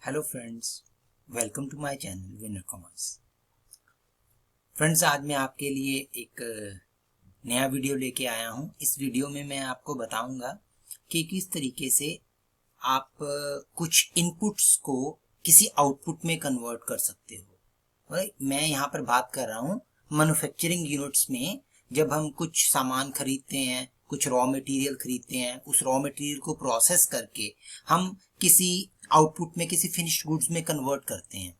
Hello friends, welcome to my channel winner commerce. Friends, आज मैं आपके लिए एक नया वीडियो लेके आया हूं। इस वीडियो में मैं आपको बताऊंगा कि किस तरीके से आप कुछ इनपुट्स को किसी आउटपुट में कन्वर्ट कर सकते हो। मैं यहाँ पर बात कर रहा हूँ मैन्युफैक्चरिंग यूनिट्स में। जब हम कुछ सामान खरीदते हैं, कुछ रॉ मटेरियल खरीदते हैं, उस रॉ मटेरियल को प्रोसेस करके हम किसी आउटपुट में, किसी फिनिश्ड गुड्स में कन्वर्ट करते हैं।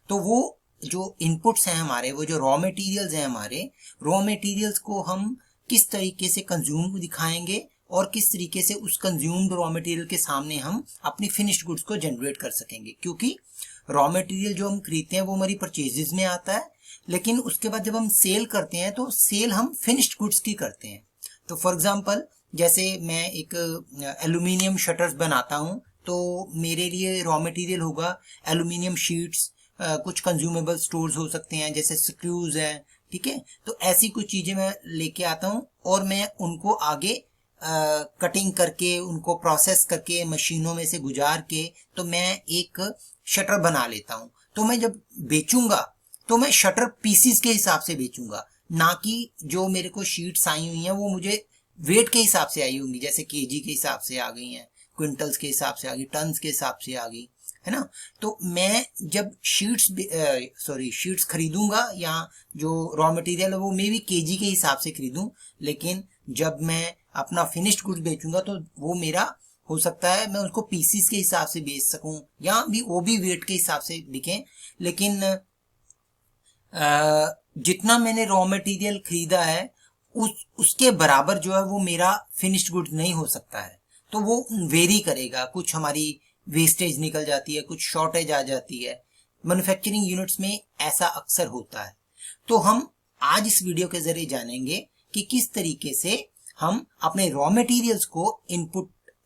तो वो जो इनपुट्स हैं हमारे, वो जो रॉ मटेरियल्स हैं हमारे, रॉ मटेरियल्स को हम किस तरीके से कंज्यूम दिखाएंगे और किस तरीके से उस कंज्यूम्ड रॉ मटेरियल के सामने हम अपनी फिनिश्ड गुड्स को जनरेट कर सकेंगे। क्योंकि रॉ मटेरियल जो हम खरीदते हैं वो हमारी परचेजेस में आता है, लेकिन उसके बाद जब हम सेल करते हैं तो सेल हम फिनिश्ड गुड्स की करते हैं। तो फॉर एग्जांपल, जैसे मैं एक एल्यूमिनियम शटर्स बनाता हूं, तो मेरे लिए रॉ मटेरियल होगा एल्यूमिनियम शीट्स, कुछ कंज्यूमेबल स्टोर्स हो सकते हैं जैसे स्क्रूज हैं, ठीक है। तो ऐसी कुछ चीजें मैं लेके आता हूं और मैं उनको आगे कटिंग करके, उनको प्रोसेस करके, मशीनों में से गुजार के, तो मैं एक शटर बना लेता हूं। तो मैं जब बेचूंगा तो मैं शटर पीसीस के हिसाब से बेचूंगा, ना कि जो मेरे को शीट्स आई हुई हैं वो मुझे वेट के हिसाब से आई होंगी, जैसे केजी के हिसाब से आ गई हैं, क्विंटल्स के हिसाब से आ गई, टन्स के हिसाब से आ गई, है ना। तो मैं जब शीट्स खरीदूंगा या जो रॉ मटेरियल है वो मे भी केजी के हिसाब से खरीदूं, लेकिन जब मैं अपना फिनिश्ड गुड्स बेचूंगा तो वो मेरा हो सकता है मैं उसको पीसीस के हिसाब से बेच सकूं, या भी वो भी वेट के हिसाब से बिके। लेकिन जितना मैंने रॉ मटेरियल खरीदा है उसके बराबर जो है वो मेरा फिनिश्ड गुड्स नहीं हो सकता है। तो वो वेरी करेगा, कुछ हमारी वेस्टेज निकल जाती है, कुछ शॉर्टेज आ जाती है। मैन्युफैक्चरिंग यूनिट्स में ऐसा अक्सर होता है। तो हम आज इस वीडियो के जरिए जानेंगे कि किस तरीके से हम अपने रॉ मटेरियल्स को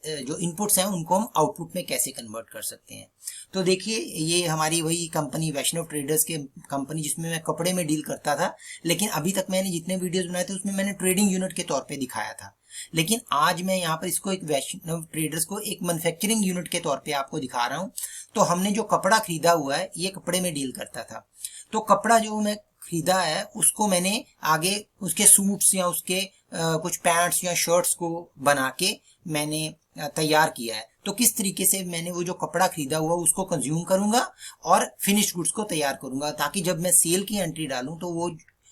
जो इनपुट्स हैं उनको हम आउटपुट में कैसे कन्वर्ट कर सकते हैं। तो देखिए, ये हमारी वही कंपनी वैष्णव ट्रेडर्स के कंपनी जिसमें मैं कपड़े में डील करता था, लेकिन अभी तक मैंने जितने वीडियोस बनाए थे उसमें मैंने ट्रेडिंग यूनिट के तौर पे दिखाया था। लेकिन आज मैं यहाँ पर इसको एक वैष्णव ट्रेडर्स को एक मैन्युफैक्चरिंग यूनिट के तौर पे आपको दिखा रहा हूँ। तो हमने जो कपड़ा खरीदा हुआ है ये कपड़े में डील करता था। तो कपड़ा जो मैं खरीदा है उसको मैंने आगे उसके सूट्स या उसके कुछ पैंट्स या शर्ट्स को बना के मैंने तैयार किया है। तो किस तरीके से मैंने वो जो कपड़ा खरीदा हुआ उसको कंज्यूम करूंगा और फिनिश्ड गुड्स को तैयार करूंगा, ताकि जब मैं सेल की एंट्री डालूं तो वो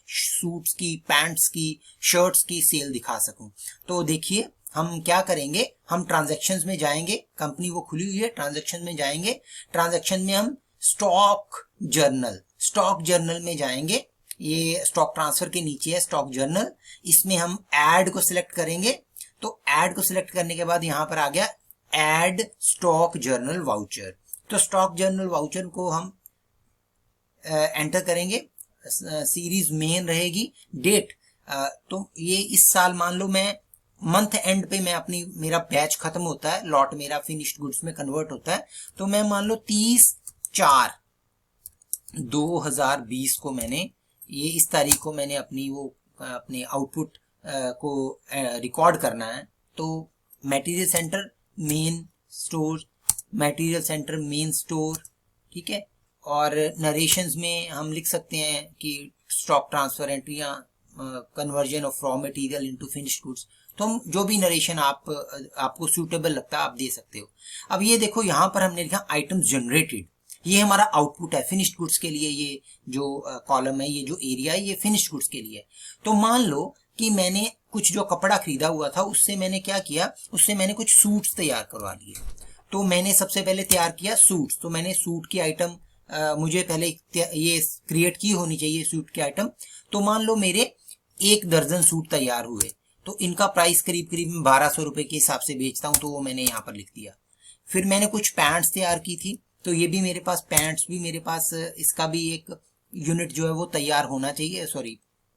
सूट्स की, पैंट्स की, शर्ट्स की सेल दिखा सकूं। तो देखिए हम क्या करेंगे, हम ट्रांजैक्शंस में जाएंगे, कंपनी वो खुली हुई है, ट्रांजैक्शन में जाएंगे। ट्रांजैक्शन में हम स्टॉक जर्नल में जाएंगे। ये स्टॉक ट्रांसफर के नीचे है स्टॉक जर्नल, इसमें हम ऐड को सिलेक्ट करेंगे। तो ऐड को सिलेक्ट करने के बाद यहां पर आ गया ऐड स्टॉक जर्नल वाउचर। तो स्टॉक जर्नल वाउचर को हम एंटर करेंगे। सीरीज मेन रहेगी, डेट तो ये इस साल मान लो मैं मंथ एंड पे मेरा बैच खत्म होता है, लॉट मेरा फिनिश्ड गुड्स में कन्वर्ट होता है। तो मैं मान लो 30/4/2020 को मैंने ये इस तारीख को मैंने अपने आउटपुट को रिकॉर्ड करना है। तो material centre main store, material centre main store, ठीक है। और नरेशंस में हम लिख सकते हैं कि स्टॉक ट्रांसफर एंट्रियां, conversion of raw material into finished goods. तो हम जो भी नरेशन आपको सूटेबल लगता है आप दे सकते हो। अब ये देखो, यहां पर हमने लिखा आइटम्स जनरेटेड, ये हमारा आउटपुट है फिनिश्ड गुड्स के लिए। ये जो कॉलम है, ये जो एरिया है, ये फिनिश्ड गुड्स के लिए। तो मान लो कि मैंने कुछ जो कपड़ा खरीदा हुआ था उससे मैंने क्या किया, उससे मैंने कुछ सूट्स तैयार करवा लिए। तो मैंने सबसे पहले तैयार किया सूट्स। तो मैंने सूट की आइटम मुझे पहले ये क्रिएट की होनी चाहिए सूट की आइटम। तो मान लो मेरे 1 दर्जन सूट तैयार हुए, तो इनका प्राइस करीब करीब 1200 रुपए के हिसाब से बेचता हूं, तो वो मैंने यहाँ पर लिख दिया। फिर मैंने कुछ पैंट्स तैयार की थी, तो ये भी मेरे पास पैंट्स भी मेरे पास, इसका भी एक यूनिट जो है वो तैयार होना चाहिए,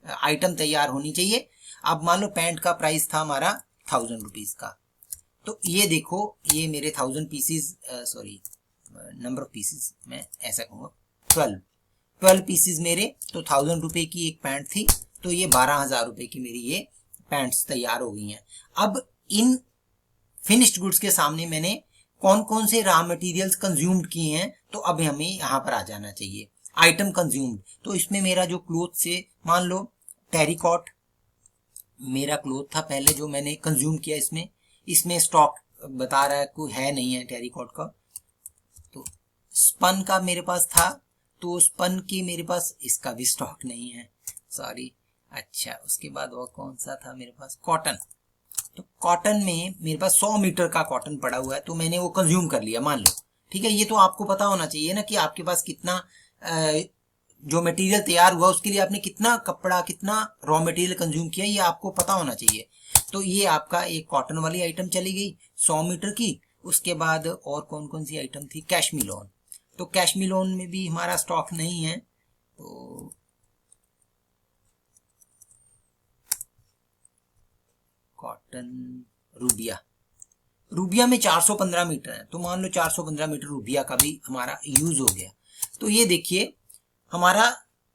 आइटम तैयार होनी चाहिए। अब मान लो पैंट का प्राइस था हमारा 1000 रुपीज का। तो ये देखो, ये मेरे 1000 पीसीज, नंबर ऑफ पीसीज मैं ऐसा कहूँगा 12 पीसीज मेरे। तो 1000 रुपए की एक पैंट थी, तो ये 12,000 रुपए की मेरी ये पैंट्स तैयार हो गई हैं। अब इन फिनिश्ड गुड्स के सामने मैंने कौन कौन से रॉ मटेरियल्स कंज्यूम्ड किए हैं, तो अब हमें यहाँ पर आ जाना चाहिए आइटम कंज्यूम्ड। तो इसमें मेरा जो क्लोथ से, मान लो टेरिकॉट मेरा क्लोथ था पहले जो मैंने कंज्यूम किया, इसमें स्टॉक बता रहा है कोई है नहीं है टेरिकॉट का। तो स्पन का मेरे पास था, तो स्पन की मेरे पास इसका भी स्टॉक नहीं है, सॉरी। अच्छा, उसके बाद और कौन सा था मेरे पास, कॉटन। तो कॉटन में मेरे पास 100 मीटर का कॉटन पड़ा हुआ है, तो मैंने वो कंज्यूम कर लिया मान लो, ठीक है। ये तो आपको पता होना चाहिए ना कि आपके पास कितना जो मटेरियल तैयार हुआ उसके लिए आपने कितना कपड़ा, कितना रॉ मटेरियल कंज्यूम किया, ये आपको पता होना चाहिए। तो ये आपका एक कॉटन वाली आइटम चली गई 100 मीटर की। उसके बाद और कौन कौन सी आइटम थी, कैशमिलोन। तो कैशमिलोन में भी हमारा स्टॉक नहीं है, तो कॉटन, रूबिया में 415 मीटर है, तो मान लो 415 मीटर रूबिया का भी हमारा यूज हो गया। तो ये देखिए हमारा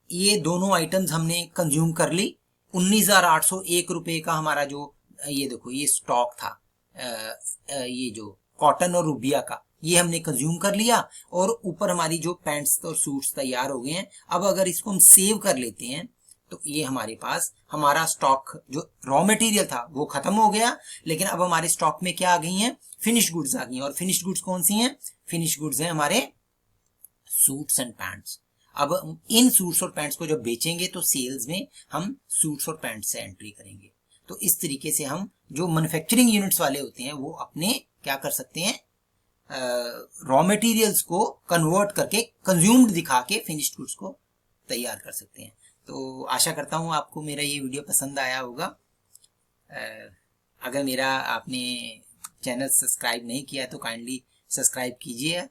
ये दोनों आइटम्स हमने कंज्यूम कर ली। 19,801 रुपए का हमारा जो ये देखो ये स्टॉक था, ये जो कॉटन और रूबिया का, ये हमने कंज्यूम कर लिया। और ऊपर हमारी जो पैंट्स और सूट्स तैयार हो गए हैं। अब अगर इसको हम सेव कर लेते हैं तो ये हमारे पास हमारा स्टॉक जो रॉ मटेरियल था वो खत्म हो गया, लेकिन अब हमारे स्टॉक में क्या आ गई हैं, फिनिश गुड्स आ गई हैं। और फिनिश गुड्स कौन सी हैं, फिनिश गुड्स हैं हमारे सूट्स एंड पैंट्स। अब इन सूट्स और पैंट्स को जब बेचेंगे तो सेल्स में हम सूट्स और पैंट्स से एंट्री करेंगे। तो इस तरीके से हम जो मैन्युफैक्चरिंग यूनिट्स वाले होते हैं वो अपने क्या कर सकते हैं, रॉ मटेरियल्स को कन्वर्ट करके कंज्यूम्ड दिखा के फिनिश्ड गुड्स को तैयार कर सकते हैं। तो आशा करता हूँ आपको मेरा ये वीडियो पसंद आया होगा। अगर मेरा आपने चैनल सब्सक्राइब नहीं किया तो काइंडली सब्सक्राइब कीजिए।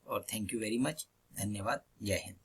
और थैंक यू वेरी मच, धन्यवाद, जय हिंद।